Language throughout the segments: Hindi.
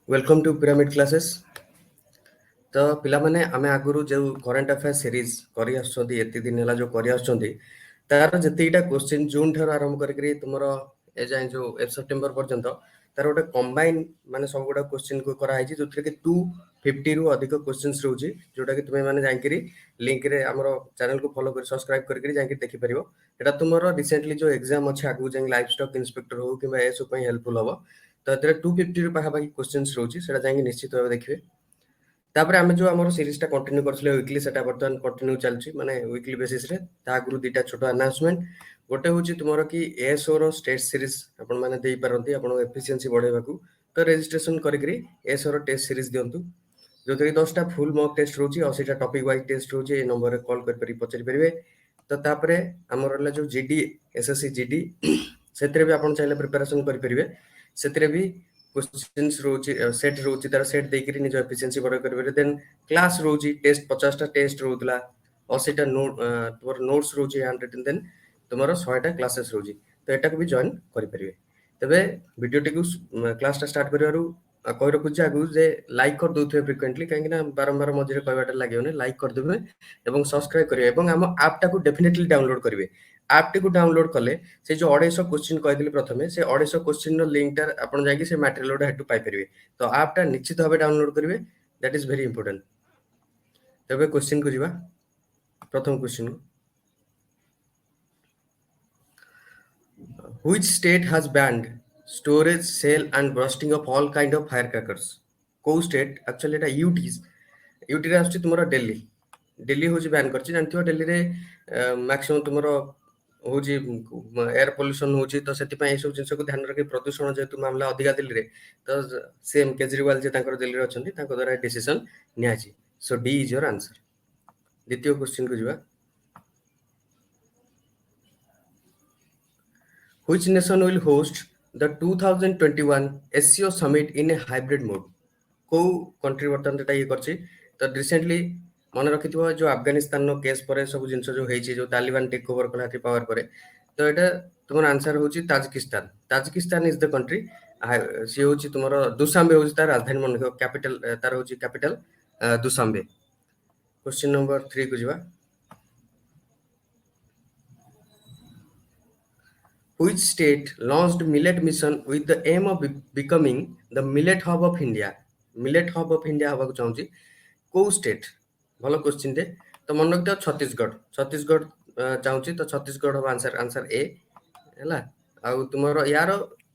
Welcome to pyramid classes. तो पिला माने आमे आगुरु जो करंट अफेयर सीरीज करि आछथि एति दिन हला जो करि आछथि तार जतिटा क्वेश्चन जून ठर आरंभ करिकरी तुमरो ए जाय जो 1 सितंबर पर्यंत तार गोटे कंबाइन माने सब गोटा क्वेश्चन को करा आइछि जोथरे कि 250 रु अधिक क्वेश्चंस रहउछि जोटा कि तुमे माने जायकरी लिंक रे हमरो चैनल को फॉलो करी सब्सक्राइब करिकरी जायकरी देखि परिबो। एटा तुमरो रिसेंटली जो एग्जाम अछि आगु जाय लाइव स्टॉक इंस्पेक्टर हो कि एसो पई हेल्पफुल हबो। तो एतरे 250 रु पाखा पाखी क्वेश्चंस रहउछि सेटा जायकि निश्चित भाबे देखिबे। तापर आमे जो हमर सीरीज टा कंटिन्यू करछले वीकली सेटा बर्तन कंटिन्यू चलछि माने वीकली बेसिस रे ता आगु दुटा छोटो अनाउंसमेंट गोटे होछि तुमरो कि एएसओ रो स्टेट सीरीज आपण माने देई परंती आपण एफिशिएंसी बढ़ेबाकू तो रजिस्ट्रेशन करिकरी एएसओ रो टेस्ट सीरीज दियंतु जोतरी 10 टा फुल मॉक टेस्ट रहउछि 80 टा टॉपिक वाइज टेस्ट रहउछि ए नंबर रे कॉल कर परि पचरि परिबे। तो तापरे हमर हला जो जीडी एसएससी जीडी सेतरे भी आपण चाहिले प्रिपरेशन करि परिबे सेतरे भी क्वेश्चंस रोची सेट रोची तार सेट देकरी निज एफिशिएंसी बड़ करबे। देन क्लास रोची टेस्ट 50 टा टेस्ट रोतला 80 टा नोट तोर नोट्स रोची हैंड रिटन देन तुम्हारा 100 टा क्लासेस रोची तो एटा को भी जॉइन करि परिबे। तबे वीडियो टिकु क्लास टा स्टार्ट करिवारु कहि रखु जे आगु जे लाइक कर दोथि फ्रिक्वेंटली काहे ना बारंबार मझिरे कहबाटा लागियोने लाइक कर देबे एवं सब्सक्राइब करिवे एवं हम ऐप टा को डेफिनेटली डाउनलोड करिवे। ऐप टी को डाउनलोड कले से जो 250 क्वेश्चन कहदिले प्रथमे से 250 क्वेश्चन रो लिंक टा आपण जाई कि से मटेरियल हेटु पाई परिवे। तो ऐप टा निश्चित भाबे डाउनलोड करिवे दैट इज वेरी इंपोर्टेंट। तबे क्वेश्चन को जिबा प्रथम question which state has banned storage sale and bursting of all kind of firecrackers. को स्टेट एक्चुअली एटा यूटी रे आछी तुमरो दिल्ली दिल्ली होची बैन करची जानथियो दिल्ली रे मैक्सिमम तुमरो होची एयर पोल्यूशन होची तो सेति पय सब जिंस को ध्यान रखि प्रदूषण जेतु मामला अधिका दिल्ली रे तो सेम केजरीवाल जे तांकर दिल्ली रे अछंती तांको द्वारा डिसीजन नियाची। So D is your answer. द्वितीय क्वेश्चन को जिबा which nation will host the 2021 SCO summit in a hybrid mode. को कंट्री बर्तन एटा ये करची तो रिसेंटली मन रखिथिबो जो अफगानिस्तान नो केस परे सब जिंस जो हेची जो तालिबान टेक ओवर कला थी पावर परे तो एटा तुमर आंसर होची Tajikistan. Tajikistan is the country सी होची तुमरो दुशांबे होची तार राजधानी मन कैपिटल तार होची कैपिटल दुशांबे। क्वेश्चन नंबर 3 को जिबा Which state launched millet mission with the aim of becoming the millet hub of India? Millet hub of India हवा को चाहूँगी को स्टेट भलो क्वेश्चन दे तो मन रखियो छत्तीसगढ़ चाहूँगी तो छत्तीसगढ़ हवा आंसर ए हैला। आउ तुमरो यार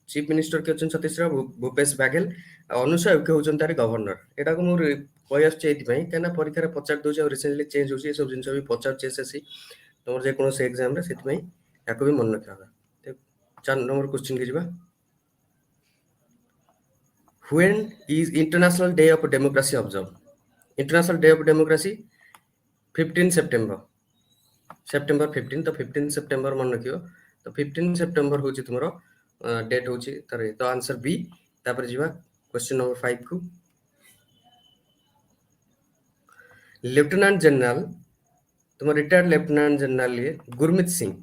चीफ मिनिस्टर के छत्तीसगढ़ भूपेश बाघेल अनुसुया उइके होचन तार गवर्नर एटा को मोर कहि आछे एति पई केना परीक्षा रे पचार दोछ रिसेंटली चेंज होची सब जिंस भी पचार एसएससी तमर जे कोनो से एग्जाम रे सेति पई याको भी मन रखा। 4 नंबर क्वेश्चन के जिबा When is International Day of Democracy observed? International Day of Democracy 15 September 15 तो 15 September मन रखियो तो 15 September होची तुमरो डेट होची तारे तो आंसर बी। तापर जिबा क्वेश्चन नंबर 5 को लेफ्टिनेंट जनरल तुम रिटायर्ड लेफ्टिनेंट जनरल ये गुरमीत सिंह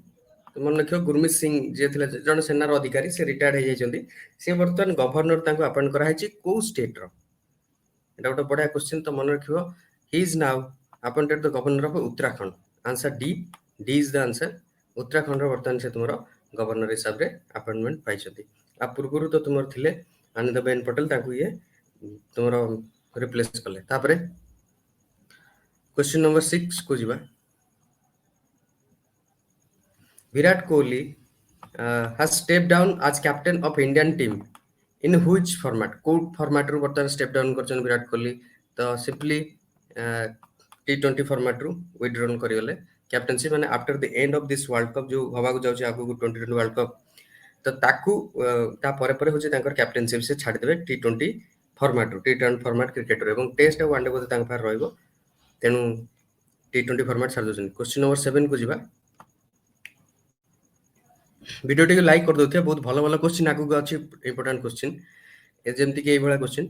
तो मन रखियो गुरमीत सिंह जे थिले जन सेनार अधिकारी से रिटायर्ड हे जाइछन्ती से वर्तमान गवर्नर तांको अपॉइंट करा हैछि को स्टेट रो एटा गोटे बडा क्वेश्चन तो मन रखियो he is now appointed the governor of Uttarakhand. Answer D is the answer. Uttarakhand रो वर्तमान से तुमरो गवर्नर हिसाब रे अपॉइंटमेंट पाइछन्ती। आ पूर्वरु तो तुमर थिले आनंदबेन पटेल तांको ये तुमरो रिप्लेस करले। तापरे क्वेश्चन नंबर 6 को जिबा Virat Kohli has stepped down as captain of Indian team in which format? Code format ru बर्तन step down करछन विराट कोहली तो सिंपली T20 फॉर्मेट रू विथड्रॉन करियले कैप्टेंसी माने after the end of this world cup जो हवा को जाउची आगु 2020 वर्ल्ड कप तो ताकू ता परे परे होची तांकर कैप्टेंसी से छाडी देबे T20 फॉर्मेट रू T20 फॉर्मेट क्रिकेट रू एवं टेस्ट और वनडे बोते तांक पार रहइबो तेनु T20 फॉर्मेट छाड़ दोछन। क्वेश्चन नंबर 7 को जिबा वीडियो टी लाइक कर दोथे बहुत भलो भलो क्वेश्चन आगु अछि इंपोर्टेंट क्वेश्चन ए जेमति के ए भला question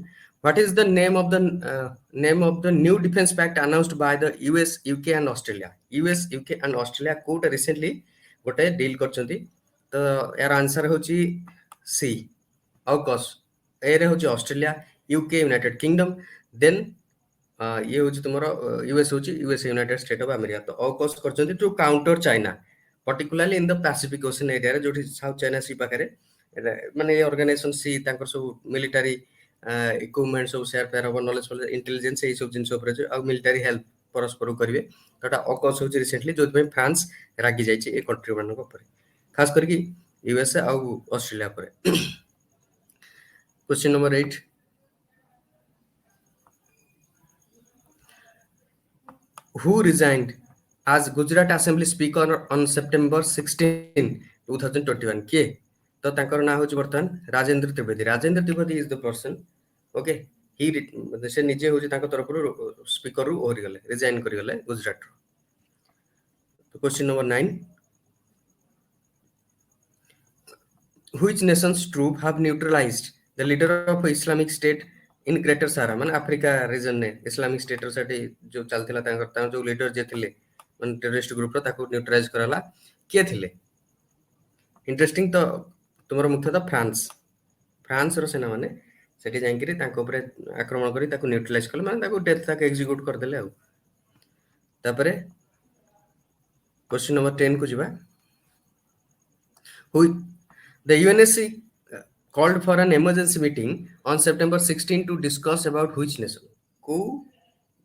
what is the name of the new defence pact announced by the US UK and Australia. US UK and Australia कोट रिसेंटली गोटे डील करचंती तो यार आंसर होची सी ऑफ कोर्स ए रे होची Australia UK United Kingdom, then ये हूँ तुम यूएस हूँ US United State of America. तो अकोस कर to counter China particularly in the Pacific Ocean area जो साउथ चाइना सी पाखे माने ऑर्गेनाइजेशन सी सब मिलिटरी इक्विपमेंट सब शेयर फेयर हम नॉलेज इंटेलिजेंस ये सब जिन आ मिलिटरी हेल्प परस्पर करेंगे। तो अकोस हूँ रिसेंटली जो फ्रांस रागी जाइए कंट्री मान खास करके यूएसए आउ ऑस्ट्रेलिया पर। Question number 8, who resigned as Gujarat Assembly Speaker on September 16, 2021? किए तो तांकर ना होची बर्तमान Rajendra Trivedi. Rajendra Trivedi is the person, okay, he से निजे होची तांको तरफ स्पीकर रु ओहरी गले, रिजाइन करि गले गुजरात रो। तो question number 9, which nation's troops have neutralized the leader of Islamic State in Greater Sahara? माने अफ्रीका रीजन ने इस्लामिक स्टेट रो सेठी जो चलथिला तांकर जो लीडर जे थिले माने टेररिस्ट ग्रुप रो ताको न्यूट्रलाइज कराला के थिले? इंटरेस्टिंग। तो तुमर मुख्यतः फ्रांस रो सेना माने सेठी जाइकरी तांको ऊपर आक्रमण करी ताको न्यूट्रलाइज करले, माने ताको डेथ तक एग्जीक्यूट कर देले। आ तापरे क्वेश्चन नंबर 10 को जिबा, who the UNSC called for an emergency meeting on September 16 to discuss about which nation? को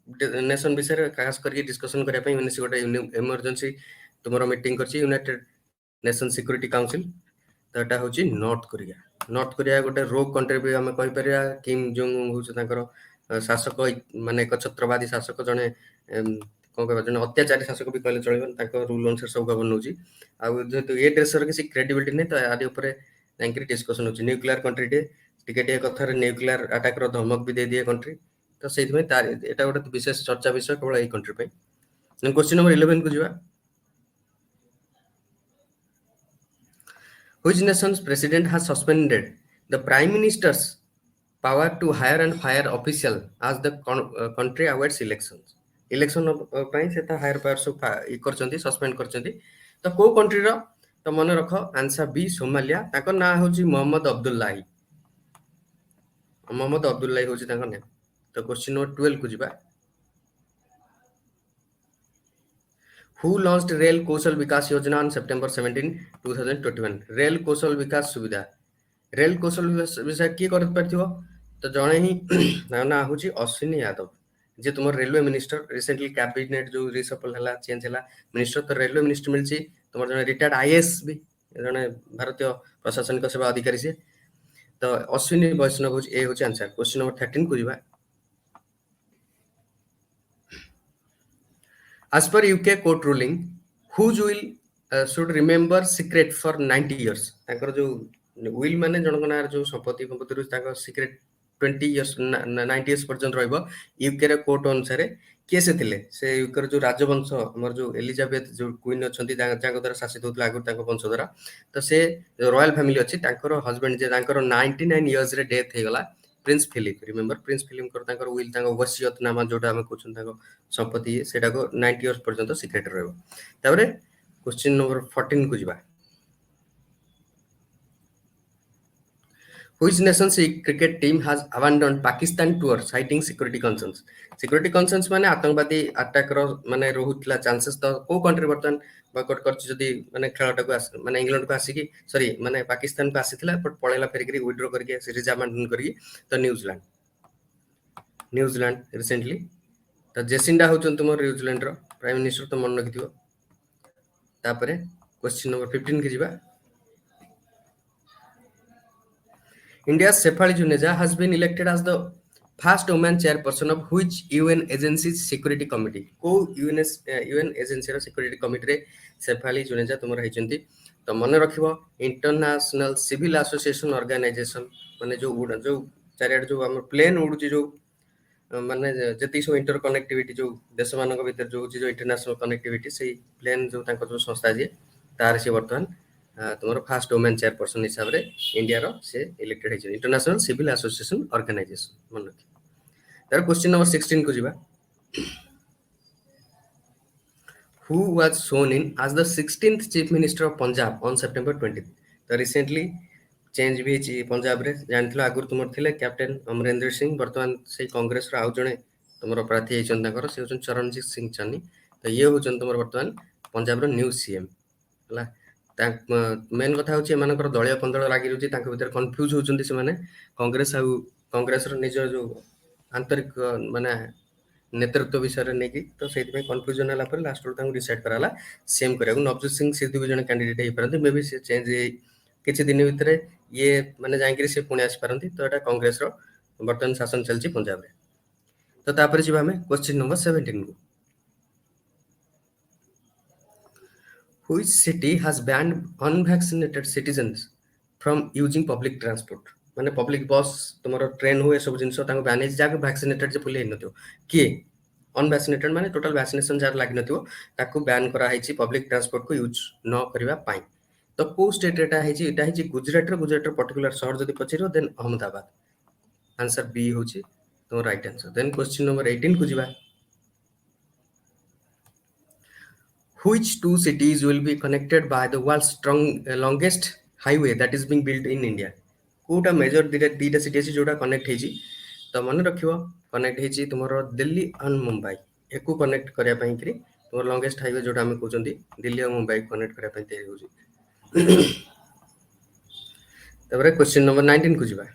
नेशन विषय खास करके डिस्कशन करया पई UNSC गोटे इमरजेंसी तुमरो मीटिंग करछि यूनाइटेड नेशन सिक्योरिटी काउंसिल। तो एटा होछि नॉर्थ कोरिया। नॉर्थ कोरिया गोटे रोग कंट्री भी हम कहि परिया। किम जोंग उन होछि तांकर शासक माने एक छत्रवादी शासक जने कौन कह जने अत्याचारी शासक भी कहले चलिबन। तांकर रूल अनुसार सब गवर्न होछि। आ जेतु ए देशर किसी क्रेडिबिलिटी नै तो आदि ऊपर तांकर डिस्कशन होछि। न्यूक्लियर कंट्री टिके कथार न्यूक्लियर अटैक रो धमक भी दे दिए कंट्री। तो सेति में तार एटा गोटे विशेष चर्चा विषय केवल ए कंट्री पे। क्वेश्चन नंबर 11 को जिवा, which nation's president has suspended the prime minister's power to hire and fire official as the country awaits elections? Election ପାଇଁ से ता हायर पावर सब इ करचंती, सस्पेंड करचंती। तो को कंट्री रो? तो मन रख आंसर बी सोमालिया। ताको ना होची मोहम्मद अब्दुल्लाही। मोहम्मद अब्दुल्लाही होची ताको ने। तो क्वेश्चन नंबर 12 को जिबा, who launched रेल कौशल विकास योजना on September 17, 2021? रेल कौशल विकास सुविधा, रेल कौशल विषय किए कर पारथिबो? तो जणे ही ना होची अश्विनी यादव जे तुमर रेलवे मिनिस्टर। रिसेंटली कैबिनेट जो रिसफल हला चेंज हला मिनिस्टर, तो रेलवे मिनिस्टर मिलची तुमर जणे रिटायर्ड आईएएस भी जणे भारतीय प्रशासनिक सेवा अधिकारी से। तो अश्विनी वैष्णव होची ए होची आंसर। क्वेश्चन नंबर 13 को जिबा, as per UK court ruling, whose will should remember secret for 90 years? ताकर जो will माने जनक नार जो संपत्ति संपत्ति रु ताकर secret 20 years 90 years पर्यंत रहइबो। यूके रे कोर्ट अनुसार के से थिले से यूके रे जो राजवंश हमर जो एलिजाबेथ जो क्वीन अछंती जाको द्वारा शासित होतला आगु ताको वंश द्वारा। तो से रॉयल फैमिली अछि ताकर हस्बैंड जे ताकर 99 इयर्स रे डेथ हे गला Prince Philip. Remember Prince Philip कर ताकर विल ताको वसियतनामा जोटा हम कहउछन ताको संपत्ति सेटा को 90 इयर्स पर्यंत सिक्रेट रहइबो। ताबरे क्वेश्चन नंबर 14 को जिबा, which nation's cricket team has abandoned Pakistan tour citing security concerns? security concerns माने आतंकवादी अटैक रो माने रहुतला चांसेस। तो को कंट्री बर्तन बॉयकॉट करछि जदी माने खेलटा को माने इंग्लैंड को आसी की सॉरी माने पाकिस्तान को आसीथिला बट पळेला फेरकरी विथड्रॉ करके सीरीज अबैंडन करके। तो न्यूजीलैंड रिसेंटली। तो जेसिंडा होचन तुम न्यूजीलैंड रो प्राइम मिनिस्टर। तो मन रखिथिबो। तापरे क्वेश्चन नंबर 15 के जिबा, India's Shefali Juneja has been elected as the first woman chairperson of which UN agency's security committee? को UN एजेंसी रो सिक्योरिटी कमिटी रे शेफाली जुनेजा तुमर हैचंती। तो मन रखिबो इंटरनेशनल सिविल एसोसिएशन ऑर्गेनाइजेशन माने जो चारियाड जो हम प्लेन उडुची जो माने जति सो इंटर कनेक्टिविटी जो देश मानक भीतर जो जो इंटरनेशनल कनेक्टिविटी से प्लेन जो तांको जो संस्था जे तार से वर्तमान तुमर फर्स्ट वुमेन चेयरपर्सन हिसाब रे इंडिया रो से इलेक्टेड है इंटरनेशनल सिविल एसोसिएशन ऑर्गेनाइजेशन मन रखि। तार क्वेश्चन नंबर 16 को जिबा, who was sworn in as the 16th chief minister of Punjab on September 20th? तो रिसेंटली चेंज भी ହେଇଛି ପଞ୍ଜାବରେ ଜାଣିଥିଲ ଆଗରୁ ତୁମର ଥିଲେ କ୍ୟାପ୍ଟେନ ଅମରେନ୍ଦ୍ର ସିଂ ବର୍ତ୍ତମାନ ସେଇ କଂଗ୍ରେସର ଆଉ ଜଣେ ତୁମର ପ୍ରାର୍ଥୀ ହେଇଛନ୍ତି ତାଙ୍କର ସେ ହେଉଛନ୍ତି ଚରଣଜିତ ସିଂ ଚନ୍ନି ତ ଇଏ ହେଉଛନ୍ତି ତୁମର ବର୍ତ୍ତମାନ ପଞ୍ଜାବର ନ୍ୟୁ ସିଏମ୍ ହେଲା ମେନ୍ କଥା ହେଉଛି ଏମାନଙ୍କର ଦଳୀୟ କନ୍ଦଳ ଲାଗି ରହୁଛି ତାଙ୍କ ଭିତରେ କନଫ୍ୟୁଜ ହେଉଛନ୍ତି ସେମାନେ କଂଗ୍ରେସର ନିଜ ଯୋଉ ଆନ୍ତରିକ ମାନେ ନେତୃତ୍ୱ ବିଷୟରେ ନେଇକି ତ ସେଇଥିପାଇଁ କନଫ୍ୟୁଜନ ହେଲା ପରେ ଲାଷ୍ଟରୁ ତାଙ୍କୁ ଡିସାଇଡ୍ କରାହେଲା ସିଏମ୍ କରିବାକୁ ନବଜୋତ ସିଂ ସିଦ୍ଧୁ ବି ଜଣେ କ୍ୟାଣ୍ଡିଡେଟ୍ ହେଇପାରନ୍ତି ମେ ବି ସେ ଚେଞ୍ଜ କିଛି ଦିନ ଭିତରେ ଇଏ ମାନେ ଯାଇକିରି ସେ ପୁଣି ଆସିପାରନ୍ତି ତ ଏଇଟା କଂଗ୍ରେସର ବର୍ତ୍ତମାନ ଶାସନ ଚାଲିଛି ପଞ୍ଜାବରେ ତ ତାପରେ ଯିବା ଆମେ କ୍ୱେଶ୍ଚିନ୍ ନମ୍ବର 17 କୁ Which city has banned unvaccinated citizens from using public transport? ମାନେ ପବ୍ଲିକ ବସ୍ ତୁମର ଟ୍ରେନ୍ ହୁଏ ସବୁ ଜିନିଷ ତାଙ୍କୁ ବ୍ୟାନ୍ ହେଇଛି ଯାହାକୁ ଭ୍ୟାକ୍ସିନେଟେଡ୍ ଯେ ଫୁଲି ହେଇନଥିବ କିଏ ଅନଭ୍ୟାକ୍ସିନେଟେଡ୍ ମାନେ ଟୋଟାଲ ଭ୍ୟାକ୍ସିନେସନ୍ ଯାହାର ଲାଗିନଥିବ ତାକୁ ବ୍ୟାନ୍ କରାହେଇଛି ପବ୍ଲିକ ଟ୍ରାନ୍ସପୋର୍ଟକୁ ୟୁଜ୍ ନ କରିବା ପାଇଁ ତ କୋଉ ଷ୍ଟେଟ୍ ଏଟା ହେଇଛି ଗୁଜରାଟର ପର୍ଟିକୁଲାର ସହର ଯଦି ପଚାରିବ ଦେନ୍ ଅହମ୍ମଦାବାଦ ଆନ୍ସର ବି ହେଉଛି ତୁମ ରାଇଟ୍ ଆନ୍ସର ଦେନ୍ କ୍ୱେଶ୍ଚିନ୍ ନମ୍ବର 18 କୁ ଯିବା Which two cities will be connected by the world's longest highway that is being built in India? कोटा मेजर दीटा सिटी अछि जोटा कनेक्ट ହେଇଛି ତ ମନେ ରଖିବ କନେକ୍ଟ ହେଇଛି ତୁମର ଦିଲ୍ଲୀ ଆଣ୍ଡ ମୁମ୍ବାଇ ଏକୁ କନେକ୍ଟ କରିବା ପାଇଁ କି ତୁମର ଲଙ୍ଗେଷ୍ଟ ହାଇୱେ ଯୋଟା ଆମେ କହୁଛନ୍ତି ଦିଲ୍ଲୀ ଆଉ ମୁମ୍ବାଇ କନେକ୍ଟ କରିବା ପାଇଁ ତିଆରି ହେଉଛି ତାପରେ କ୍ୱେଶ୍ଚିନ୍ ନମ୍ବର 19 କୁ ଯିବା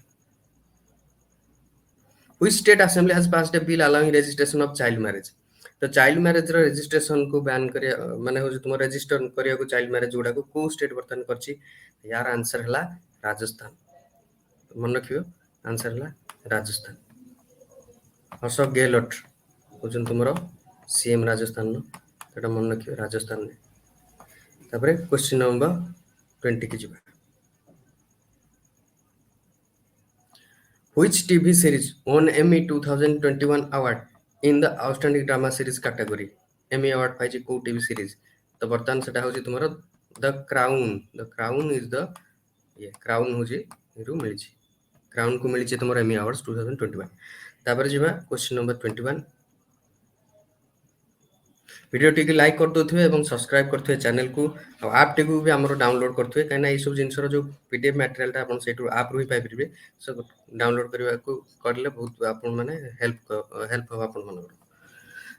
Which state assembly has passed a bill allowing registration of child marriage? तो चाइल्ड मैरिज रो रजिस्ट्रेशन को बैन करिया माने हो तुम रजिस्टर करिया को चाइल्ड मैरिज जोड़ा को स्टेट वर्तन करछि यार आंसर हला राजस्थान मन रखियो आंसर हला राजस्थान अशोक गहलोत होजन तुमरो सीएम राजस्थान नो एटा मन रखियो राजस्थान ने तापरे क्वेश्चन नंबर 20 की जिबा Which TV series won Emmy 2021 award in the outstanding drama series category? Emmy award पाइछि को टीवी सीरीज तो वर्तमान सेटा होछि तुमरो द क्राउन इज द ये क्राउन होछि हिरो मिलिछि क्राउन को मिलिछि तुमरो एमी अवार्ड्स 2021 तापर जिबा question number 21 video T like कर दोथिबे एवं सब्सक्राइब करथिबे चैनल को और ऐप टी को भी हमरो डाउनलोड करथिबे काना ई सब जिंसर जो पीडीएफ मटेरियल ता अपन सेटू ऐप रू ही पाइ परिबे सब डाउनलोड करबा को करले बहुत अपन माने हेल्प हो अपन मन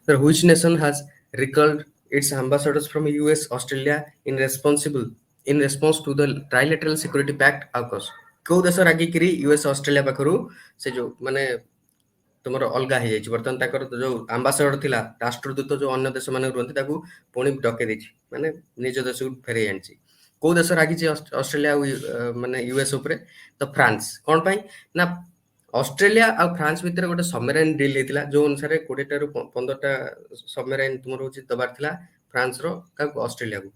The which nation has recalled its ambassadors from US, Australia in response to the trilateral security pact AUKUS? को देश रागी करी US ऑस्ट्रेलिया पाखरु से जो माने तुमर अलगा हे जाइछि वर्तमान ताकर जो एम्बेसडर थिला राष्ट्रदूत जो अन्य देश माने रहंती ताकू पुणी डके देछि माने निज देश को फेरै आनछि को देश रागी छि ऑस्ट्रेलिया माने यूएस ऊपर तो फ्रांस कोन पई ना ऑस्ट्रेलिया और फ्रांस भितर गोटे सबमेराइन डील हेतिला जो अनुसार 20 टा 15 टा सबमेराइन तुमर होछि दबार थिला फ्रांस रो का ऑस्ट्रेलिया को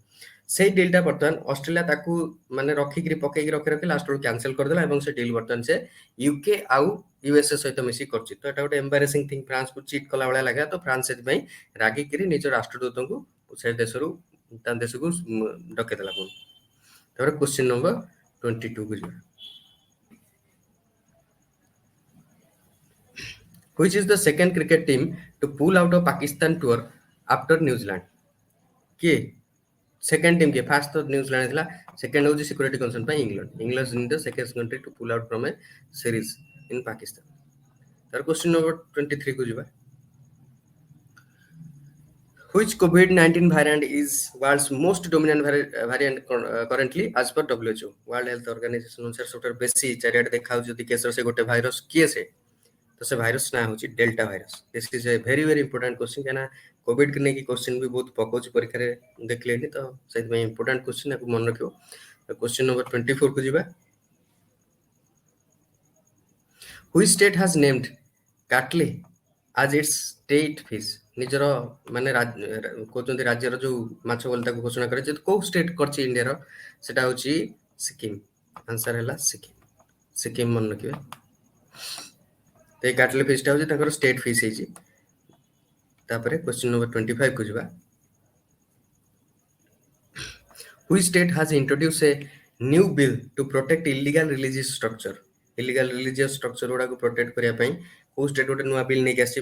से डील टा वर्तमान ऑस्ट्रेलिया ताकू माने रखी रखी लास्ट रो कैंसिल कर देला एवं से डील वर्तमान से यूके आउ यूएसए सहित मिसी करछि तो एटा गोटे एम्बारेसिंग थिंग फ्रांस को चीट कला वाला लगा तो फ्रांस से पई रागी करी निज राष्ट्रदूत को से देश रो ता देश को डके देला कोन तोर क्वेश्चन नंबर 22 को जो Which is the second cricket team to pull out of Pakistan tour after New Zealand? के second team के first तो न्यूजीलैंड थिला second होची सिक्योरिटी कंसर्न पे England in the second country to pull out from a series in Pakistan तर क्वेश्चन नंबर 23 को जिबा Which COVID-19 variant is world's most dominant variant currently as per WHO? World Health Organization अनुसार सबटर बेसी चारियाड देखाउ जदी केसर से गोटे भाइरस किए से तो से भाइरस ना होची delta virus this is a very very important question केना कोविड के ने की क्वेश्चन भी बहुत पकोच परीक्षा रे देखलेनी तो सेत में इंपोर्टेंट क्वेश्चन आपको मन रखियो क्वेश्चन नंबर 24 को जिबा Which state has named Katli as its state fish? निजर माने कोचंती राज्यर जो माछ बोल ताको घोषणा करे जे को स्टेट करछि इंडिया रो सेटा होछि सिक्किम आंसर हैला सिक्किम मन रखियो ते काटले फिश टा होछि ताकर स्टेट फिश हेछि तापरे क्वेश्चन नंबर 25 को जिबा Which state has introduced a new bill to protect illegal religious structure ओडा को प्रोटेक्ट करिया पई को स्टेट ओटे नुवा बिल नै आसी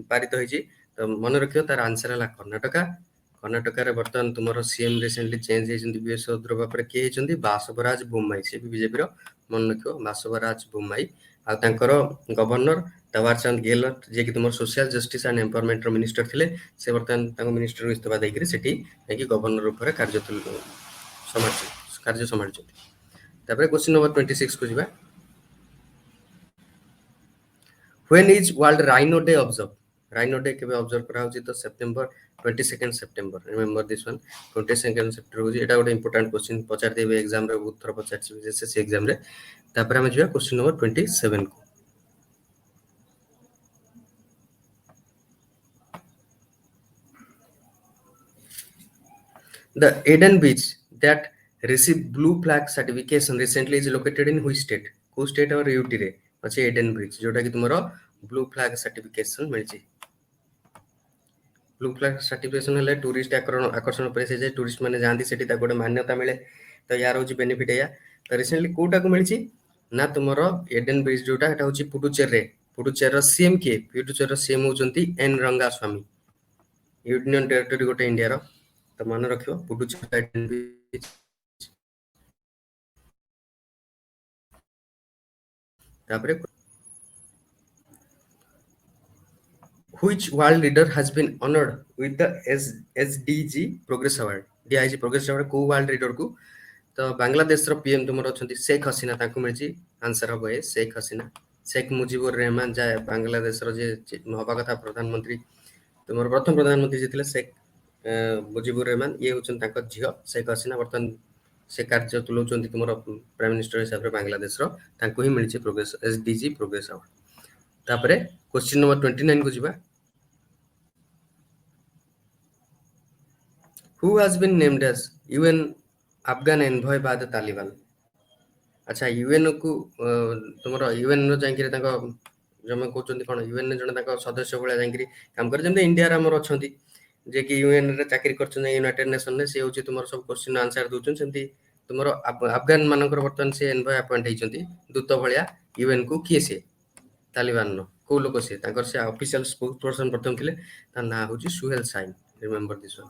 पारित होइछि तो मन रखियो तार आंसर हला कर्नाटका रे वर्तमान तुमरो सीएम रिसेंटली चेंज हेछन्ती बीएस द्रवा पर के हेछन्ती बासवराज बोम्मई से बीजेपी रो मन रखियो बासवराज बोम्माई आ तांकर गवर्नर तवार चंद गेहलोत जे कि तुमर सोशल जस्टिस एंड एम्पावरमेंट रो मिनिस्टर थिले से वर्तमान तांको मिनिस्टर इस्तीफा देकरी सेठी कि गवर्नर ऊपर कार्य संभाल तापर क्वेश्चन नंबर 26 को जिबा when is world rhino day observe rhino day केबे ऑब्जर्व करा होची तो सितंबर 22 सितंबर रिमेंबर दिस वन 22 सितंबर होची एटा गोटे इंपोर्टेंट क्वेश्चन पचार देबे एग्जाम रे उत्तर पचार छी जैसे एग्जाम रे तापर हम जिबा क्वेश्चन नंबर 27 को The Eden Beach that received blue flag certification recently is located in which state? को स्टेट और यूटी रे अछि एडन ब्रिज जोटा कि तुमरो ब्लू फ्लैग सर्टिफिकेशन मिलछि ब्लू फ्लैग सर्टिफिकेशन हले टूरिस्ट आकर्षण पर से जे टूरिस्ट माने जांदी सेठी ता गोटे मान्यता मिले तो यार होछि बेनिफिट या तो रिसेंटली कोटा को मिलछि ना तुमरो एडन ब्रिज जोटा एटा होछि पुडुचेरी रो सीएम के पुडुचेरी रो सीएम होचंती एन रंगास्वामी यूनियन टेरिटरी गोटे इंडिया रो तो मन रखियो पुडुचेरी एडन ब्रिज तापरे which world leader has been honored with the SDG Progress Award DIG Progress Award को वर्ल्ड लीडर को तो बांग्लादेश रो पीएम तुमर अछंती शेख हसीना ताको मिलची आंसर हो ए शेख हसीना शेख मुजिबुर रहमान जाय बांग्लादेश रो जे हवा कथा प्रधानमंत्री तुमर प्रथम प्रधानमंत्री जे थिले शेख मुजिबुर रहमान ये होचन ताको झियो शेख हसीना बर्तन से कार्य तुलौचंती तुमर प्राइम मिनिस्टर हिसाब रे बांग्लादेश रो ताको ही मिलची प्रोग्रेस एसडीजी प्रोग्रेस अवार्ड तापरे क्वेश्चन नंबर 29 को जिबा Who has been named as UN Afghan envoy by the Taliban? अच्छा यूएन को तुमरो यूएन रो जांकिरे ताको जमे कहउचंती कोन यूएन ने जने ताको सदस्य भले जांकिरे काम कर जेम इंडिया रे हमर अछंती जे कि यूएन रे चाकरी करछन यूनाइटेड नेशन ने से होची तुमरो सब क्वेश्चन आंसर दोचन सेंती तुमरो अफगान मानकर वर्तमान से एनवॉय अपॉइंट हेचंती दूत भलिया यूएन को किए से तालिबान नो को लोक से ताकर से ऑफिशियल स्पोक्स पर्सन प्रथम थिले ता ना होची Suhel Sain remember this one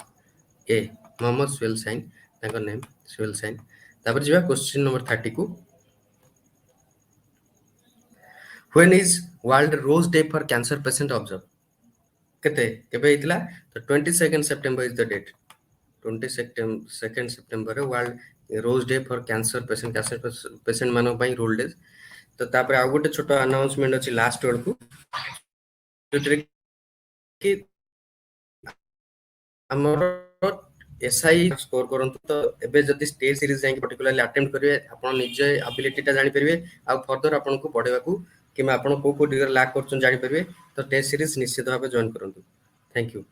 ए मोहम्मद सुहेल साइन ताकर नेम सुहेल साइन तापर जिबा क्वेश्चन नंबर 30 को When is World Rose Day for Cancer Patient observed? केते केबे हितला तो 22 September is the date 22 September रे world rose day for cancer patient मानो पई रोल डे तो तापर आ गोटे छोटो अनाउंसमेंट अछि लास्ट वर्ड को जोटरे कि हमर एसआई स्कोर करंतु तो एबे जति स्टेज सीरीज जाई पर्टिकुलरली अटेम्प्ट करिवे आपण निजे एबिलिटी ता जानि परिवे आ फर्दर आपण को पढेबा को किमा आपण को डिगर लैक करछन जानि परिवे तो टेस्ट सीरीज निश्चित भाबे जॉइन करंतु थैंक यू